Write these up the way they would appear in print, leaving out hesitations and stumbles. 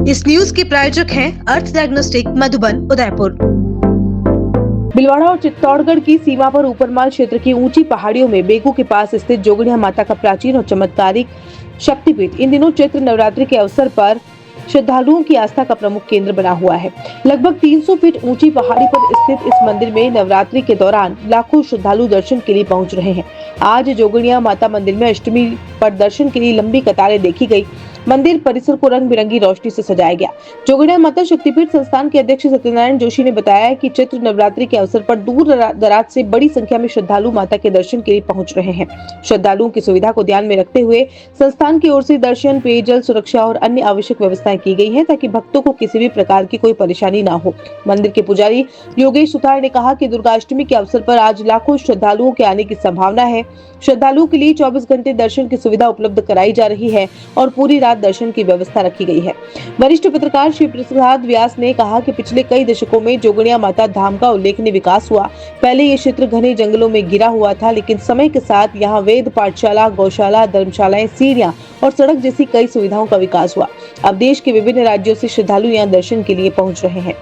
इस न्यूज के प्रायोजक हैं अर्थ डायग्नोस्टिक मधुबन उदयपुर। भीलवाड़ा और चित्तौड़गढ़ की सीमा पर ऊपरमाल क्षेत्र की ऊंची पहाड़ियों में बेगू के पास स्थित जोगड़िया माता का प्राचीन और चमत्कारिक शक्तिपीठ इन दिनों चैत्र नवरात्रि के अवसर पर श्रद्धालुओं की आस्था का प्रमुख केंद्र बना हुआ है। लगभग 300 फीट ऊंची पहाड़ी पर स्थित इस मंदिर में नवरात्रि के दौरान लाखों श्रद्धालु दर्शन के लिए पहुंच रहे हैं। आज जोगड़िया माता मंदिर में अष्टमी पर दर्शन के लिए लंबी कतारें देखी गई। मंदिर परिसर को रंग बिरंगी रोशनी से सजाया गया। जोगड़िया माता शक्तिपीठ संस्थान के अध्यक्ष सत्यनारायण जोशी ने बताया कि चैत्र नवरात्रि के अवसर पर दूर दराज से बड़ी संख्या में श्रद्धालु माता के दर्शन के लिए पहुंच रहे हैं। श्रद्धालुओं की सुविधा को ध्यान में रखते हुए संस्थान की ओर से दर्शन, पेयजल, सुरक्षा और अन्य आवश्यक व्यवस्थाएं की गई है ताकि भक्तों को किसी भी प्रकार की कोई परेशानी न हो। मंदिर के पुजारी योगेश सुतार ने कहा कि दुर्गाष्टमी के अवसर पर आज लाखों श्रद्धालुओं के आने की संभावना है। श्रद्धालुओं के लिए 24 घंटे दर्शन की सुविधा उपलब्ध कराई जा रही है और पूरी रात दर्शन की व्यवस्था रखी गई है। वरिष्ठ पत्रकार शिव प्रसाद व्यास ने कहा कि पिछले कई दशकों में जोगड़िया माता धाम का उल्लेखनीय विकास हुआ। पहले ये क्षेत्र घने जंगलों में घिरा हुआ था, लेकिन समय के साथ यहाँ वेद पाठशाला, गौशाला, धर्मशालाएं, सीढ़ियां और सड़क जैसी कई सुविधाओं का विकास हुआ। अब देश के विभिन्न राज्यों से श्रद्धालु यहाँ दर्शन के लिए पहुंच रहे हैं।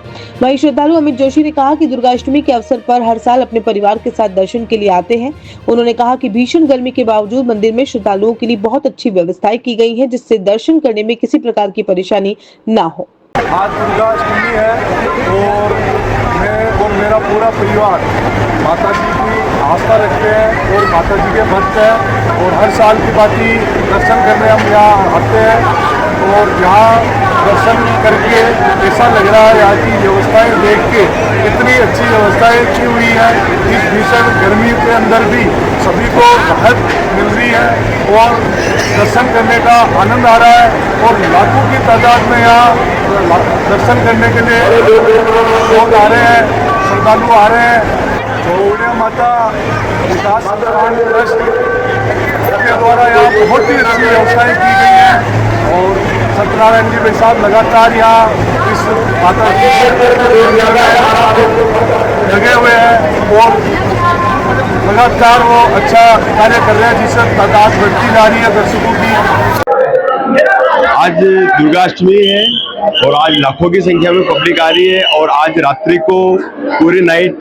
वहीं श्रद्धालु अमित जोशी ने कहा कि दुर्गाष्टमी के अवसर पर हर साल अपने परिवार के साथ दर्शन के लिए आते हैं। उन्होंने कहा कि भीषण गर्मी के बावजूद मंदिर में श्रद्धालुओं के लिए बहुत अच्छी व्यवस्थाएं की गई है, जिससे दर्शन करने में किसी प्रकार की परेशानी न हो। आज दुर्गाष्टमी है और मैं और मेरा पूरा परिवार माता जी की आस्था रखते हैं और माता जी के भक्त हैं और हर साल की बाती दर्शन करने हम यहाँ आते हैं और यहाँ दर्शन करके ऐसा लग रहा है यहाँ की व्यवस्थाएं देख के इतनी अच्छी व्यवस्थाएं की हुई है। इस भीषण गर्मी के अंदर भी सभी को राहत मिल रही है और दर्शन करने का आनंद आ रहा है और लाखों की तादाद में यहाँ दर्शन करने के लिए लोग आ रहे हैं, श्रद्धालु आ रहे हैं। जोगड़िया माता विकास ट्रस्ट के द्वारा यहाँ बहुत ही अच्छी व्यवस्थाएं की गई हैं और सत्यनारायण जी के साथ लगातार यहाँ इस माता लगे हुए हैं और लगातार वो अच्छा कार्य कर रहे हैं, जिससे तादाद बढ़ती जा रही है दर्शकों की। आज दुर्गाष्टमी है और आज लाखों की संख्या में पब्लिक आ रही है और आज रात्रि को पूरी नाइट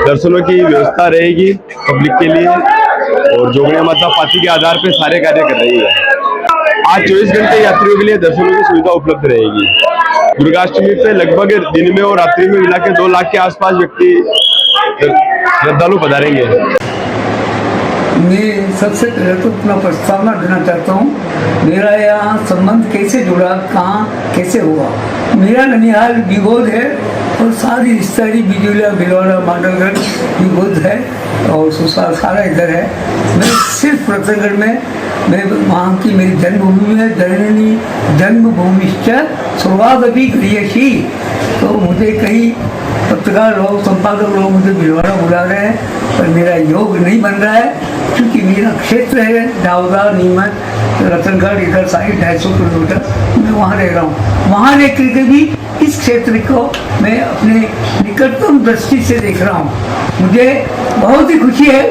दर्शनों की व्यवस्था रहेगी पब्लिक के लिए और जोगड़िया माता पाती के आधार पर सारे कार्य कर रही है। आज 24 घंटे यात्रियों के लिए दर्शनों की सुविधा उपलब्ध रहेगी। दुर्गाष्टमी पे लगभग दिन में और रात्रि में मिला के 2 लाख के आसपास व्यक्ति श्रद्धालु पधारेंगे। मैं सबसे पहले तो अपना प्रस्तावना देना चाहता हूँ। मेरा यहाँ संबंध कैसे जुड़ा, कहाँ कैसे हुआ। मेरा ननिहाल विगोद है और सारी रिश्तेदारी बिजोलिया, भीलवाड़ा, मांडलगढ़ विगोद है और ससुराल सारा इधर है। मैं सिर्फ प्रतापगढ़ में मैं वहाँ की मेरी जन्मभूमि है। जननी जन्मभूमिश्च स्वर्गादपि गरीयसी। तो मुझे कई पत्रकार लोग, संपादक लोग मुझे भीलवाड़ा बुला रहे हैं, पर मेरा योग नहीं बन रहा है क्योंकि मेरा क्षेत्र है दावदा, नीमच, रतनगढ़, इधर साइड 250 किलोमीटर मैं वहाँ रह रहा हूँ। वहाँ रह करके भी इस क्षेत्र को मैं अपने निकटतम दृष्टि से देख रहा हूँ। मुझे बहुत ही खुशी है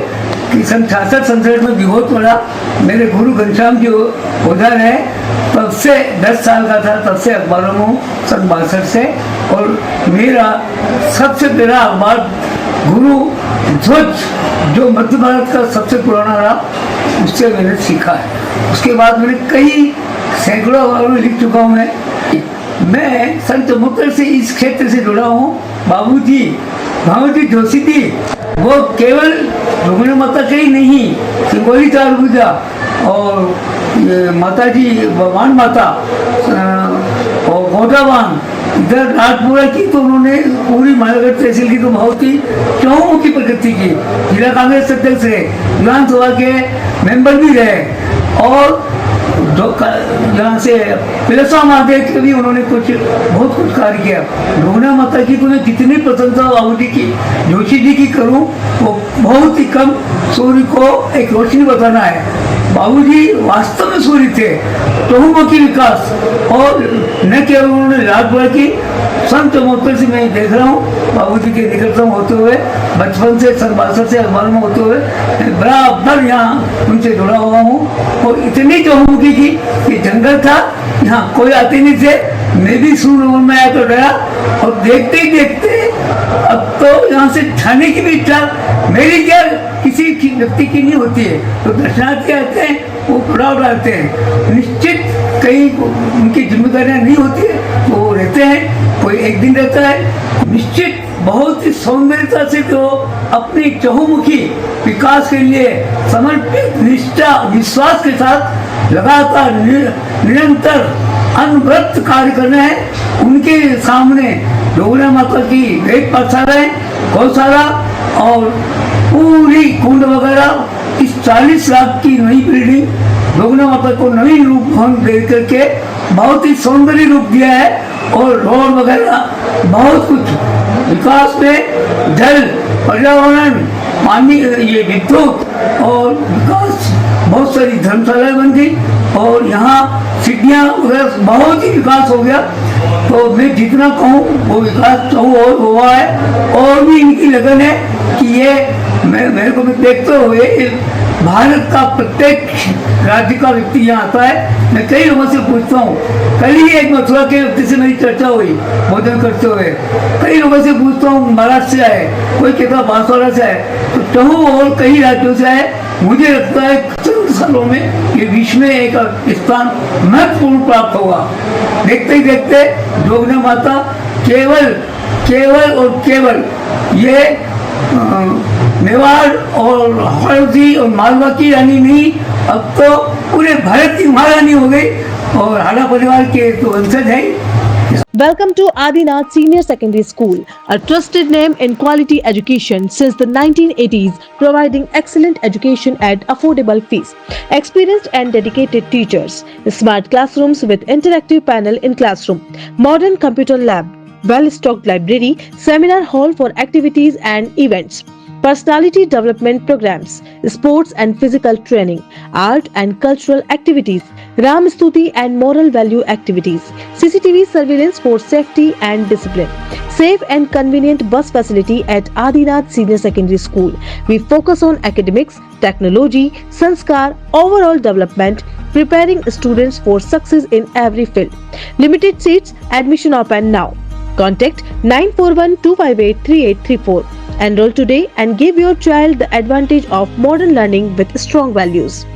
कि सन 66-67 में विभोत पड़ा। मेरे गुरु घनश्याम जी उधर है, तब से 10 साल का था, तब से अखबारों में सन 62 से। और मेरा सबसे पहला अखबार गुरु ध्वज जो मध्य भारत का सबसे पुराना रहा, उससे मैंने सीखा है। उसके बाद मैंने कई सैकड़ों अखबारों में लिख चुका हूँ। मैं सन 74 से इस क्षेत्र से जुड़ा हूँ। बाबूजी भावजी जोशी जी वो केवल जोगड़िया माता के ही नहीं, सिंगोली चारभुजा और माता जी भगवान माता और गोटावान इधर राजपुरा की, तो उन्होंने पूरी मायागढ़ तहसील की तो बहुत ही चौमुखी प्रगति की। जिला कांग्रेस अध्यक्ष रहे, विधानसभा के मेंबर भी रहे और यहाँ से पिलसा महादेव के भी उन्होंने बहुत कुछ कार्य किया। जोगड़िया माता की तो मैं कितनी प्रशंसा बाबूजी की, जोशी जी की करूं वो बहुत ही कम। सूर्य को एक रोशनी बताना है। बाबूजी वास्तव में सूर्य थे। चहुमुखी विकास और न केवल उन्होंने राजपुरा की, सन 74 से मैं देख रहा हूँ बाबूजी के निकटतम होते हुए, बचपन से सन 62 से अखबार में होते हुए बराबर यहाँ उनसे जुड़ा हुआ हूँ। और इतनी चहुमुखी की कि जंगल था, यहाँ कोई आते नहीं थे, मैं भी शुरू नंबर में आया तो डरा, और देखते ही देखते अब तो यहाँ से छाने की भी इच्छा मेरी क्या किसी व्यक्ति की नहीं होती है। तो दर्शनार्थी आते हैं, वो थोड़ा उड़ाते हैं, निश्चित कहीं उनकी जिम्मेदारियां नहीं होती है तो वो रहते हैं, कोई एक दिन रहता है। निश्चित बहुत ही सौंदर्यता से तो अपनी चहुमुखी विकास के लिए समर्पित निष्ठा विश्वास के साथ लगातार निरंतर अनवरत कार्य कर रहे हैं। उनके सामने डोगरा माता की वेद पाठशाला है, गौशाला और पूरी कुंड वगैरह, इस 40 लाख की नई बिल्डिंग डोगरा माता को नवीन रूप भवन दे करके बहुत ही सौंदर्य रूप दिया है। और रोड वगैरह बहुत कुछ विकास में जल, पर्यावरण, पानी, ये विद्युत और विकास, बहुत सारी धर्मशालाएं बन गई और यहाँ सीढ़ियाँ वगैरह बहुत ही विकास हो गया। तो मैं जितना कहूँ वो विकास तो और हुआ है, और भी इनकी लगन है कि ये मेरे को देखते हुए भारत का प्रत्येक राज्य का व्यक्ति यहाँ आता है। मैं कई लोगों से पूछता हूँ, कल ही एक मथुरा के व्यक्ति से मेरी चर्चा हुई भोजन करते हुए, कई लोगों से पूछता हूँ महाराष्ट्र से आए, कोई कहता बांसवाड़ा से आए, तो चहु और कई राज्यों से आए। मुझे लगता है चंद सालों में ये विश्व में एक स्थान महत्वपूर्ण प्राप्त होगा। देखते ही देखते डोगरा माता केवल और केवल ये मेवाड़ और हल्दी और मालवा की रानी नहीं, अब तो पूरे भारत की महारानी हो गई और हाड़ा परिवार के तो वंशज है। Welcome to Adinath Senior Secondary School, a trusted name in quality education since the 1980s, providing excellent education at affordable fees. Experienced and dedicated teachers, smart classrooms with interactive panel in classroom, modern computer lab, well-stocked library, seminar hall for activities and events. Personality development programs, sports and physical training, art and cultural activities, Ram Stuti and moral value activities, CCTV surveillance for safety and discipline, safe and convenient bus facility at Adinath Senior Secondary School. We focus on academics, technology, sanskar, overall development, preparing students for success in every field. Limited seats, admission open now. Contact 9412583834. Enroll today and give your child the advantage of modern learning with strong values.